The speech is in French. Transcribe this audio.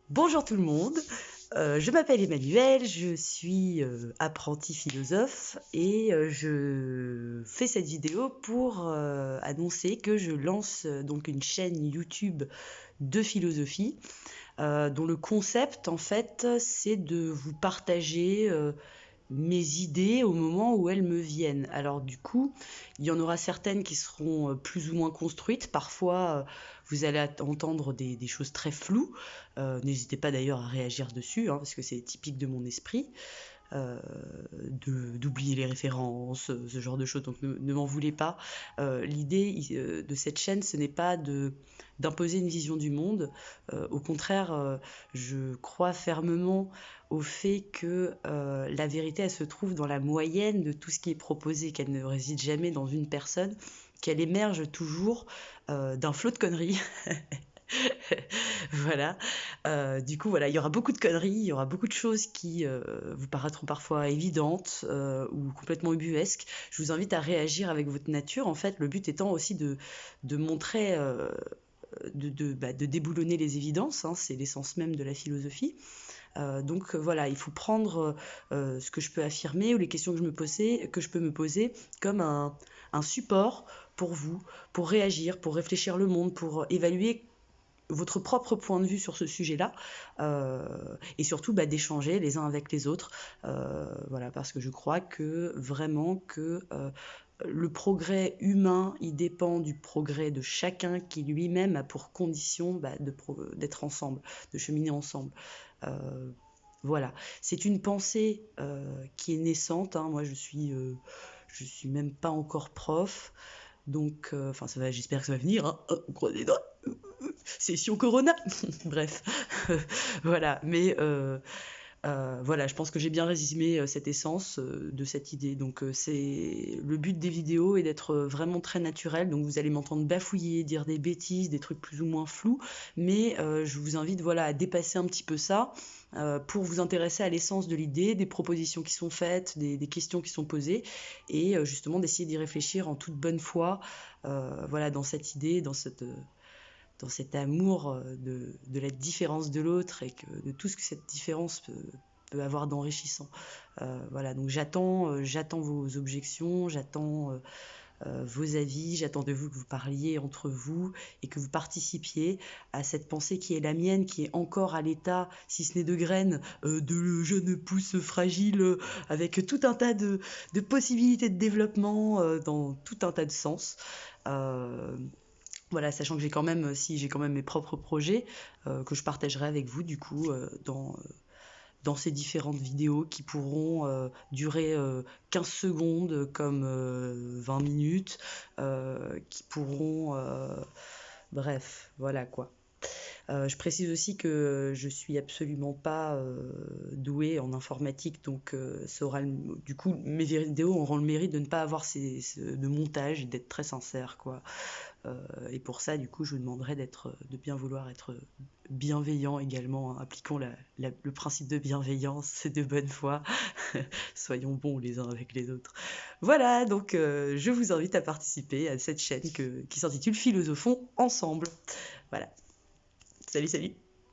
Bonjour tout le monde, je m'appelle Emmanuel, je suis apprenti philosophe et je fais cette vidéo pour annoncer que je lance donc une chaîne YouTube de philosophie dont le concept en fait c'est de vous partager mes idées au moment où elles me viennent. Alors du coup, il y en aura certaines qui seront plus ou moins construites. Parfois, vous allez entendre des choses très floues. N'hésitez pas d'ailleurs à réagir dessus, hein, parce que c'est typique de mon esprit euh, d'oublier les références, ce genre de choses. Donc ne m'en voulez pas. L'idée de cette chaîne, ce n'est pas d'imposer une vision du monde. Au contraire, je crois fermement au fait que la vérité, elle se trouve dans la moyenne de tout ce qui est proposé, qu'elle ne réside jamais dans une personne, qu'elle émerge toujours d'un flot de conneries. Voilà. Du coup, voilà, il y aura beaucoup de conneries, il y aura beaucoup de choses qui vous paraîtront parfois évidentes ou complètement ubuesques. Je vous invite à réagir avec votre nature. En fait, le but étant aussi de montrer, de déboulonner les évidences, hein, c'est l'essence même de la philosophie. Donc voilà, il faut prendre ce que je peux affirmer ou les questions que je peux me poser comme un support pour vous, pour réagir, pour réfléchir le monde, pour évaluer votre propre point de vue sur ce sujet-là et surtout d'échanger les uns avec les autres. Voilà, parce que je crois que vraiment que le progrès humain, il dépend du progrès de chacun qui lui-même a pour condition d'être ensemble, de cheminer ensemble. Euh, voilà, c'est une pensée qui est naissante. Hein. Moi, je suis même pas encore prof, donc, enfin, ça va. J'espère que ça va venir. Hein. On croise les doigts. Session Corona. Bref, voilà. Mais voilà, je pense que j'ai bien résumé cette essence de cette idée. Donc, c'est le but des vidéos est d'être vraiment très naturel. Donc, vous allez m'entendre bafouiller, dire des bêtises, des trucs plus ou moins flous. Mais je vous invite, voilà, à dépasser un petit peu ça. Pour vous intéresser à l'essence de l'idée, des propositions qui sont faites, des questions qui sont posées, et justement d'essayer d'y réfléchir en toute bonne foi, voilà, dans cette idée, dans cet amour de la différence de l'autre et de tout ce que cette différence peut avoir d'enrichissant. Voilà, donc j'attends vos objections, j'attends vos avis, j'attends de vous que vous parliez entre vous et que vous participiez à cette pensée qui est la mienne, qui est encore à l'état, si ce n'est de graines, de jeune pousse fragile, avec tout un tas de possibilités de développement dans tout un tas de sens. Euh, voilà, sachant que j'ai quand même mes propres projets que je partagerai avec vous du coup dans ces différentes vidéos qui pourront durer 15 secondes comme 20 minutes, qui pourront... bref, voilà quoi. Je précise aussi que je suis absolument pas douée en informatique, donc du coup mes vidéos auront le mérite de ne pas avoir de montage et d'être très sincère quoi. Et pour ça, du coup, je vous demanderai de bien vouloir être bienveillant également. Hein. Appliquons le principe de bienveillance et de bonne foi. Soyons bons les uns avec les autres. Voilà, donc je vous invite à participer à cette chaîne qui s'intitule Philosophons ensemble. Voilà. Salut, salut.